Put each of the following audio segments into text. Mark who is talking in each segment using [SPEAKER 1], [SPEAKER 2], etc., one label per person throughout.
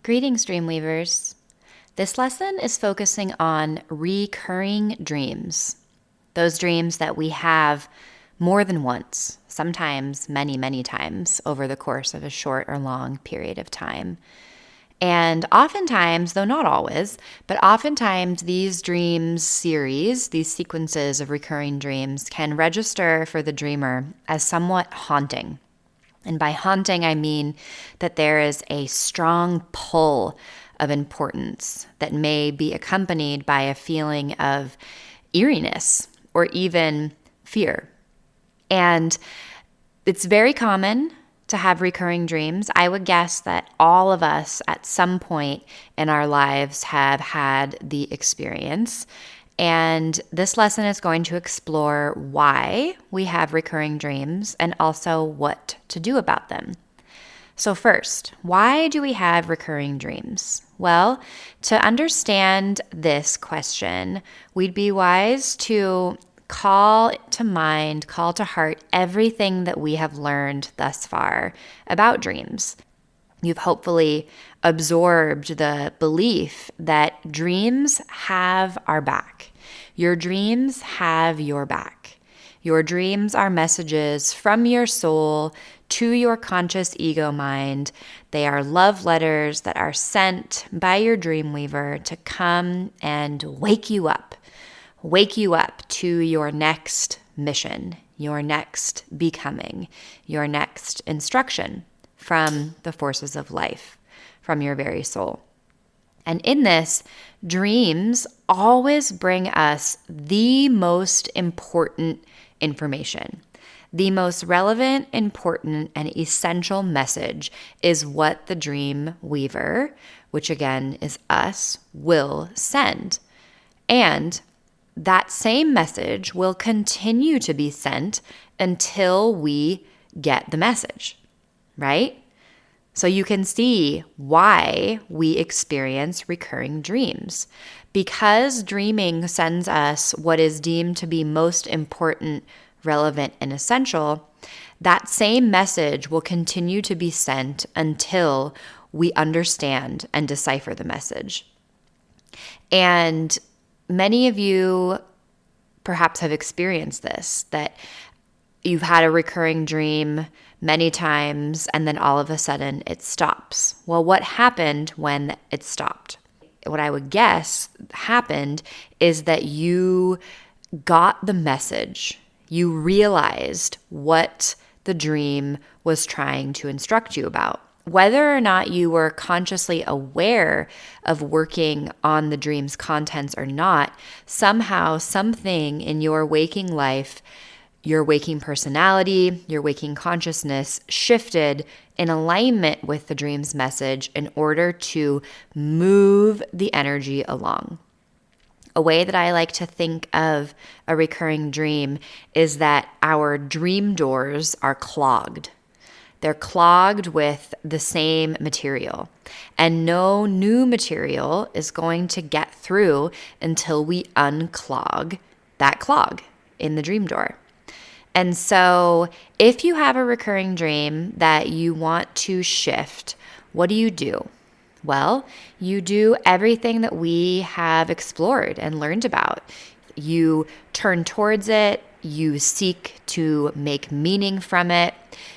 [SPEAKER 1] Greetings, Dreamweavers. This lesson is focusing on recurring dreams. Those dreams that we have more than once, sometimes many, many times over the course of a short or long period of time. And oftentimes, though not always, but oftentimes these dreams series, these sequences of recurring dreams can register for the dreamer as somewhat haunting. And by haunting, I mean that there is a strong pull of importance that may be accompanied by a feeling of eeriness or even fear. And it's very common to have recurring dreams. I would guess that all of us at some point in our lives have had the experience. And this lesson is going to explore why we have recurring dreams and also what to do about them. So first, why do we have recurring dreams? Well, to understand this question, we'd be wise to call to mind, call to heart everything that we have learned thus far about dreams. You've hopefully absorbed the belief that dreams have our back. Your dreams have your back. Your dreams are messages from your soul to your conscious ego mind. They are love letters that are sent by your dreamweaver to come and wake you up to your next mission, your next becoming, your next instruction from the forces of life, from your very soul. And in this, dreams always bring us the most important information. The most relevant, important, and essential message is what the dream weaver, which again is us, will send. And that same message will continue to be sent until we get the message, right? So you can see why we experience recurring dreams. Because dreaming sends us what is deemed to be most important, relevant, and essential, that same message will continue to be sent until we understand and decipher the message. And many of you perhaps have experienced this, that you've had a recurring dream many times and then all of a sudden it stops. Well, what happened when it stopped? What I would guess happened is that you got the message. You realized what the dream was trying to instruct you about. Whether or not you were consciously aware of working on the dream's contents or not, somehow something in your waking life, your waking personality, your waking consciousness shifted in alignment with the dream's message in order to move the energy along. A way that I like to think of a recurring dream is that our dream doors are clogged. They're clogged with the same material, and no new material is going to get through until we unclog that clog in the dream door. And so if you have a recurring dream that you want to shift, what do? Well, you do everything that we have explored and learned about. You turn towards it, you seek to make meaning from it,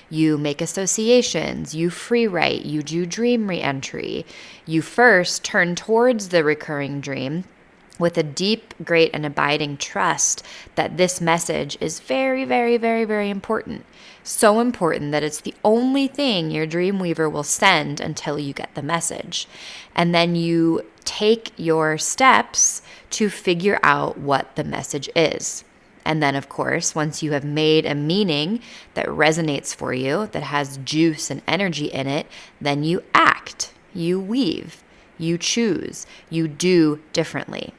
[SPEAKER 1] you make associations, you free write, you do dream reentry. You first turn towards the recurring dream with a deep, great, and abiding trust that this message is very, very, very, very important. So important that it's the only thing your dreamweaver will send until you get the message. And then you take your steps to figure out what the message is. And then, of course, once you have made a meaning that resonates for you, that has juice and energy in it, then you act, you weave, you choose, you do differently.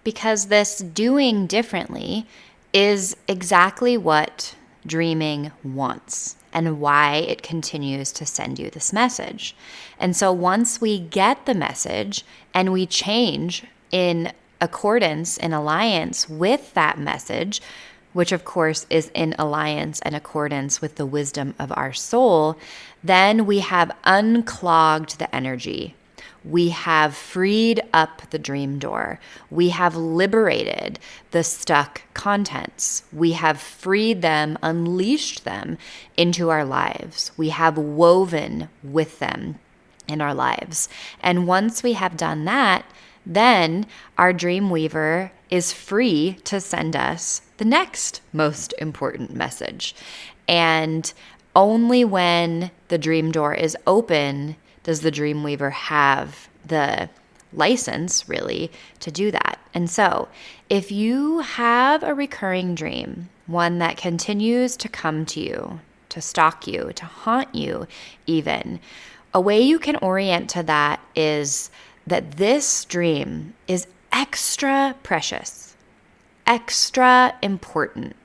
[SPEAKER 1] Because this doing differently is exactly what dreaming wants and why it continues to send you this message. And so once we get the message and we change in accordance, in alliance with that message, which of course is in alliance and accordance with the wisdom of our soul, then we have unclogged the energy. We have freed up the dream door. We have liberated the stuck contents. We have freed them, unleashed them into our lives. We have woven with them in our lives. And once we have done that, then our dream weaver is free to send us the next most important message. And only when the dream door is open does the dream weaver have the license, really, to do that. And so if you have a recurring dream, one that continues to come to you, to stalk you, to haunt you even, a way you can orient to that is that this dream is extra precious, extra important,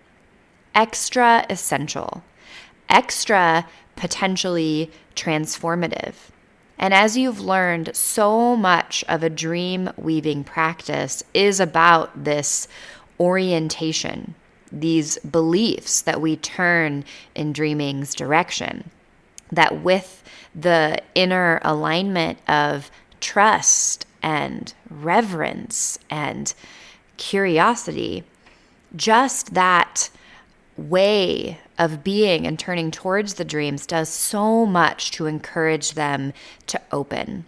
[SPEAKER 1] extra essential, extra potentially transformative. And as you've learned, so much of a dream weaving practice is about this orientation, these beliefs that we turn in dreaming's direction, that with the inner alignment of trust and reverence and curiosity, just that way of being and turning towards the dreams does so much to encourage them to open.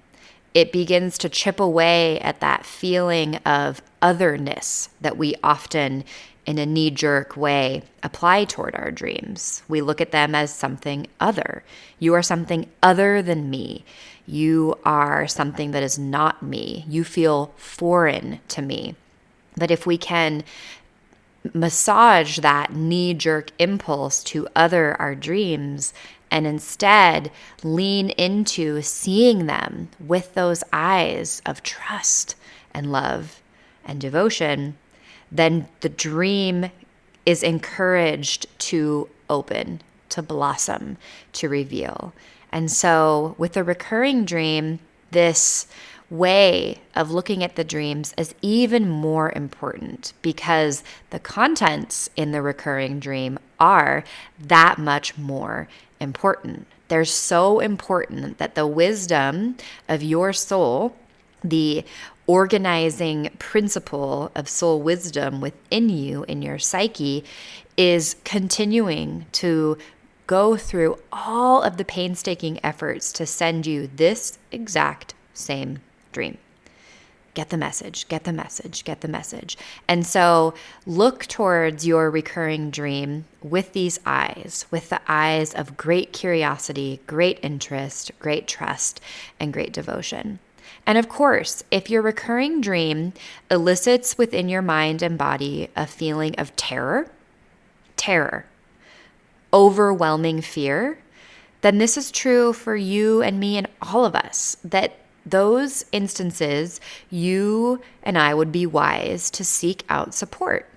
[SPEAKER 1] It begins to chip away at that feeling of otherness that we often, in a knee-jerk way, apply toward our dreams. We look at them as something other. You are something other than me. You are something that is not me. You feel foreign to me. But if we can massage that knee-jerk impulse to other our dreams and instead lean into seeing them with those eyes of trust and love and devotion, then the dream is encouraged to open, to blossom, to reveal. And so with a recurring dream, this way of looking at the dreams is even more important because the contents in the recurring dream are that much more important. They're so important that the wisdom of your soul, the organizing principle of soul wisdom within you, in your psyche, is continuing to go through all of the painstaking efforts to send you this exact same dream. Get the message, get the message, get the message. And so look towards your recurring dream with these eyes, with the eyes of great curiosity, great interest, great trust, and great devotion. And of course, if your recurring dream elicits within your mind and body a feeling of terror, overwhelming fear, then this is true for you and me and all of us, that those instances, you and I would be wise to seek out support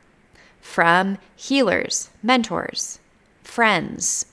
[SPEAKER 1] from healers, mentors, friends,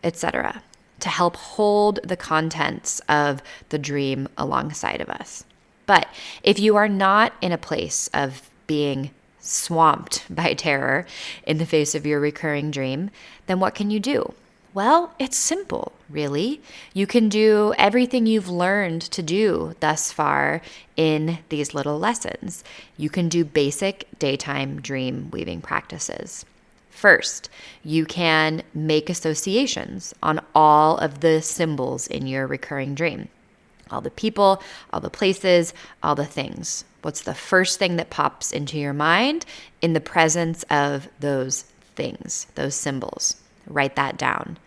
[SPEAKER 1] etc., to help hold the contents of the dream alongside of us. But if you are not in a place of being swamped by terror in the face of your recurring dream, then what can you do? Well, it's simple, really. You can do everything you've learned to do thus far in these little lessons. You can do basic daytime dream weaving practices. First, you can make associations on all of the symbols in your recurring dream. All the people, all the places, all the things. What's the first thing that pops into your mind in the presence of those things, those symbols? Write that down.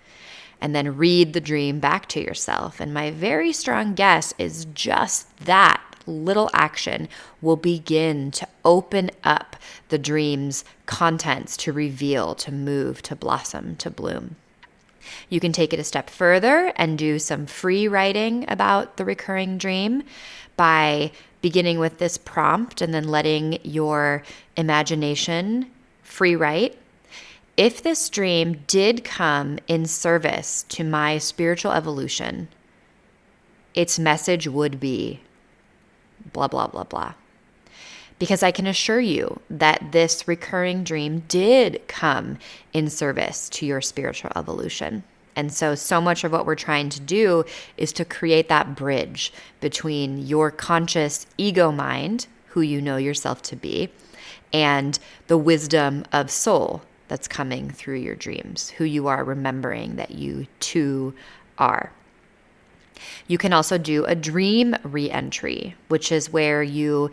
[SPEAKER 1] And then read the dream back to yourself. And my very strong guess is just that little action will begin to open up the dream's contents, to reveal, to move, to blossom, to bloom. You can take it a step further and do some free writing about the recurring dream by beginning with this prompt and then letting your imagination free write. If this dream did come in service to my spiritual evolution, its message would be blah, blah, blah, blah. Because I can assure you that this recurring dream did come in service to your spiritual evolution. And so much of what we're trying to do is to create that bridge between your conscious ego mind, who you know yourself to be, and the wisdom of soul that's coming through your dreams, who you are remembering that you too are. You can also do a dream re-entry, which is where you,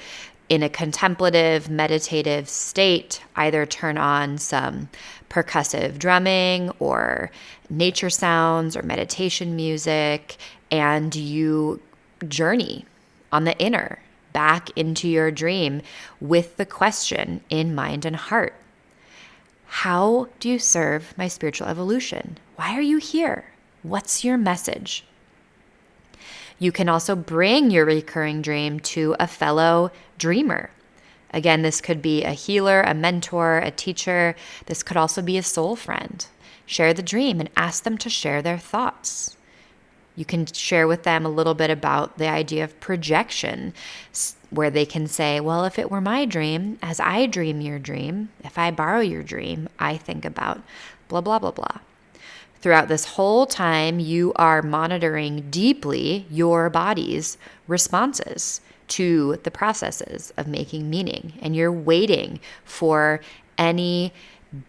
[SPEAKER 1] in a contemplative, meditative state, either turn on some percussive drumming or nature sounds or meditation music, and you journey on the inner back into your dream with the question in mind and heart. How do you serve my spiritual evolution? Why are you here? What's your message? You can also bring your recurring dream to a fellow dreamer. Again, this could be a healer, a mentor, a teacher. This could also be a soul friend. Share the dream and ask them to share their thoughts. You can share with them a little bit about the idea of projection, where they can say, well, if it were my dream, as I dream your dream, if I borrow your dream, I think about blah, blah, blah, blah. Throughout this whole time, you are monitoring deeply your body's responses to the processes of making meaning, and you're waiting for any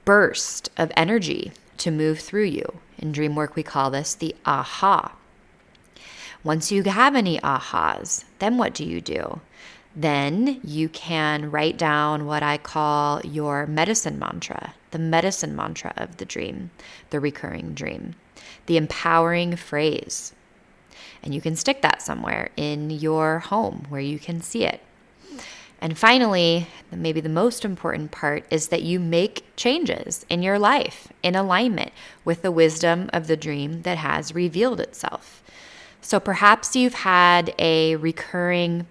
[SPEAKER 1] burst of energy to move through you. In dream work, we call this the aha. Once you have any ahas, then what do? Then you can write down what I call your medicine mantra, the medicine mantra of the dream, the recurring dream, the empowering phrase. And you can stick that somewhere in your home where you can see it. And finally, maybe the most important part is that you make changes in your life in alignment with the wisdom of the dream that has revealed itself. So perhaps you've had a recurring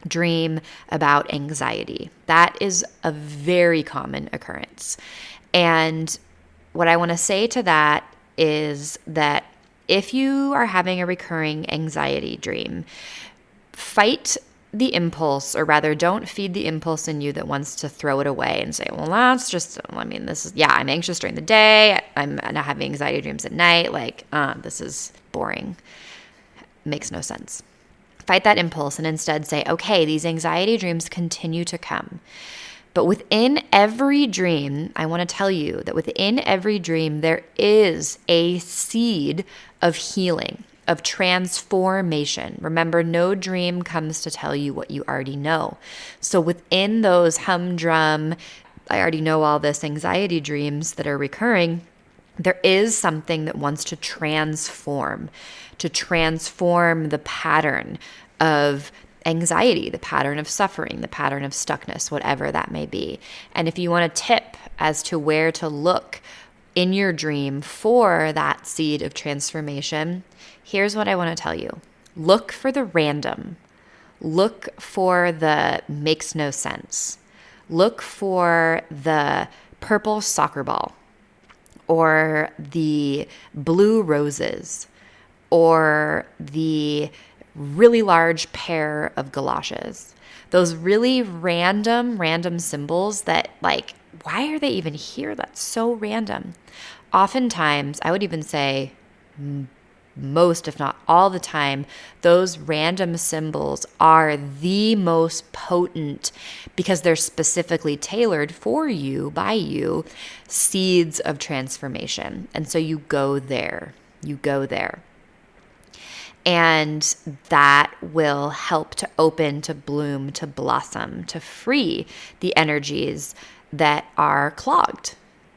[SPEAKER 1] dream about anxiety. That is a very common occurrence. And what I want to say to that is that if you are having a recurring anxiety dream, fight the impulse, or rather don't feed the impulse in you that wants to throw it away and say, well, that's just, I'm anxious during the day. I'm not having anxiety dreams at night. This is boring. Makes no sense. Fight that impulse and instead say, okay, these anxiety dreams continue to come. But within every dream, I want to tell you that within every dream, there is a seed of healing, of transformation. Remember, no dream comes to tell you what you already know. So within those humdrum, I already know all this anxiety dreams that are recurring, there is something that wants to transform the pattern of anxiety, the pattern of suffering, the pattern of stuckness, whatever that may be. And if you want a tip as to where to look in your dream for that seed of transformation, here's what I want to tell you. Look for the random. Look for the makes no sense. Look for the purple soccer ball, or the blue roses, or the really large pair of galoshes. Those really random symbols that, why are they even here? That's so random. Oftentimes, I would even say most, if not all the time, those random symbols are the most potent because they're specifically tailored for you, by you, seeds of transformation. And so you go there. And that will help to open, to bloom, to blossom, to free the energies that are clogged,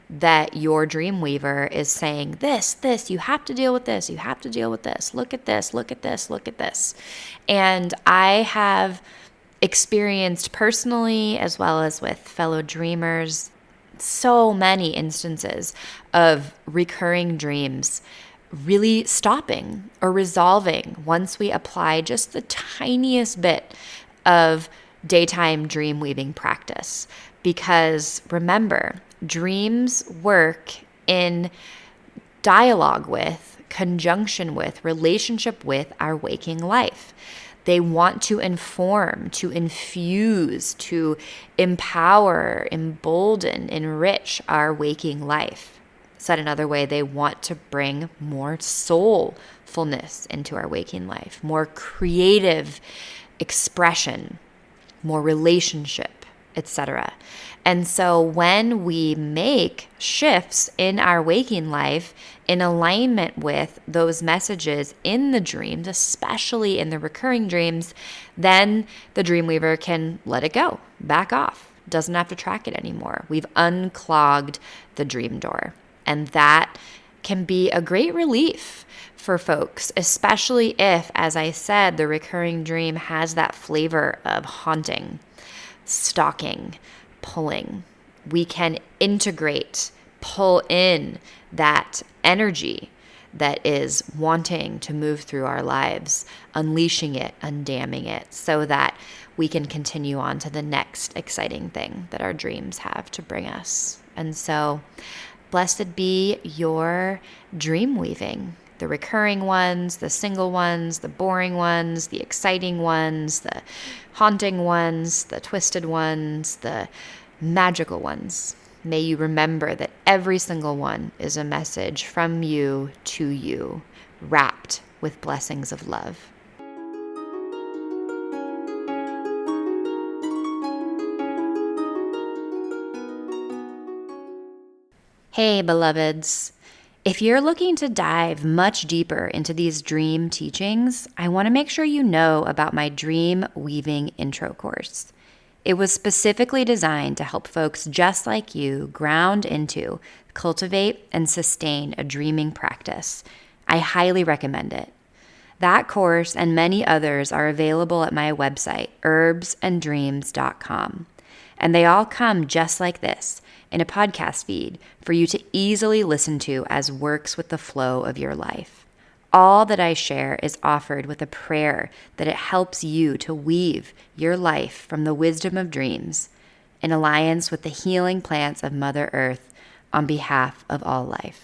[SPEAKER 1] that your dream weaver is saying, this, you have to deal with this, look at this. And I have experienced personally, as well as with fellow dreamers, so many instances of recurring dreams really stopping or resolving once we apply just the tiniest bit of daytime dream weaving practice. Because remember, dreams work in dialogue with, conjunction with, relationship with our waking life. They want to inform, to infuse, to empower, embolden, enrich our waking life. Said another way, they want to bring more soulfulness into our waking life, more creative expression, more relationship, etc. And so when we make shifts in our waking life in alignment with those messages in the dreams, especially in the recurring dreams, then the dreamweaver can let it go, back off, doesn't have to track it anymore. We've unclogged the dream door. And that can be a great relief for folks, especially if, as I said, the recurring dream has that flavor of haunting, stalking, pulling. We can integrate, pull in that energy that is wanting to move through our lives, unleashing it, undamming it, so that we can continue on to the next exciting thing that our dreams have to bring us. And so, blessed be your dream weaving, the recurring ones, the single ones, the boring ones, the exciting ones, the haunting ones, the twisted ones, the magical ones. May you remember that every single one is a message from you to you, wrapped with blessings of love. Hey, beloveds. If you're looking to dive much deeper into these dream teachings, I want to make sure you know about my Dream Weaving Intro course. It was specifically designed to help folks just like you ground into, cultivate, and sustain a dreaming practice. I highly recommend it. That course and many others are available at my website, herbsanddreams.com. And they all come just like this, in a podcast feed for you to easily listen to as works with the flow of your life. All that I share is offered with a prayer that it helps you to weave your life from the wisdom of dreams in alliance with the healing plants of Mother Earth on behalf of all life.